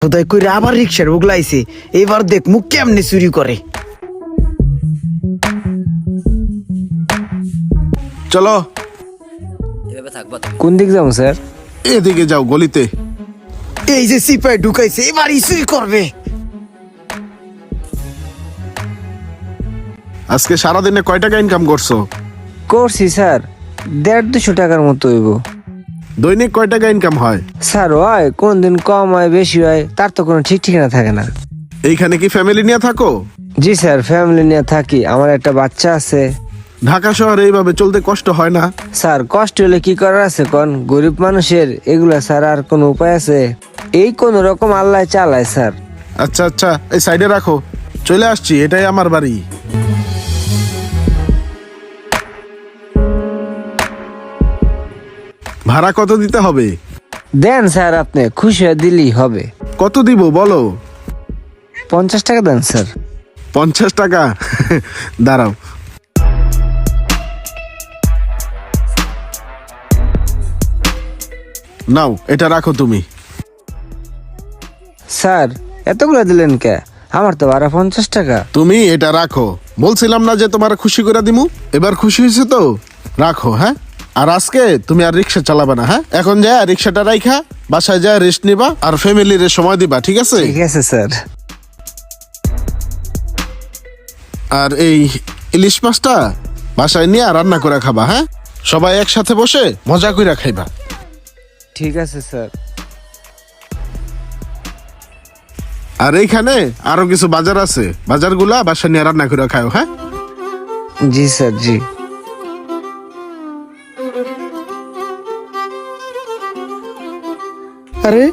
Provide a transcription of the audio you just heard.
খোদাই করে আবার রিক্সার উগলাইছে। এবার দেখ মুখ কেমনে চুরি করে। চলো কোন দিক যাবো স্যার? এদিকে যাও গলিতে। এই যে সিপাই ঢুকাইছে, এবার চুরি করবে। আজকে সারাদিনে কয় টাকা ইনকাম করছো? করছি স্যার 150-200 টাকার মতো হইব। দৈনিক কয় টাকা ইনকাম হয়? স্যার হয় কোন দিন কম হয় বেশি হয়, তার তো কোনো ঠিক ঠিকানা থাকে না। এইখানে কি ফ্যামিলি নিয়ে থাকো? জি স্যার, ফ্যামিলি নিয়ে থাকি, আমার একটা বাচ্চা আছে। ঢাকা শহরে এইভাবে চলতে কষ্ট হয় না? স্যার কষ্ট হলে কি করার আছে কোন, গরিব মানুষের এগুলা স্যার আর কোনো উপায় আছে? এই কোন রকম আল্লাহ চালায় স্যার। আচ্ছা আচ্ছা, এই সাইডে রাখো, চলে আসছি, এটাই আমার বাড়ি। ভাড়া কত দিতে হবে? দেন স্যার, আপনি খুশি হয়ে দিলেই হবে। কত দিব বলো? 50 টাকা দেন স্যার। 50 টাকা? দাঁড়াও। নাও, এটা রাখো তুমি। স্যার এতগুলো দিলেন কে? আমার তো ভাড়া 50 টাকা। তুমি এটা রাখো, বলছিলাম না যে তোমার খুশি করে দিমু? এবার খুশি হয়েছে তো? রাখো, হ্যাঁ? আর আজকে তুমি আর রিক্সা চালাবে না, হ্যাঁ? এখন যা রিক্সাটা রাইখা বাসায় যা রেস্ট নিবা আর ফ্যামিলির সময় দিবা, ঠিক আছে? ঠিক আছে স্যার। আর এই ইলিশ মাছটা বাসায় নিয়ে রান্না করে খাবা, হ্যাঁ? সবাই একসাথে বসে মজা করে খাইবা। ঠিক আছে স্যার। আর এইখানে আরো কিছু বাজার আছে, বাজারগুলা বাসায় নিয়ে রান্না করে খাও, হ্যাঁ? জি স্যার, জি। আরে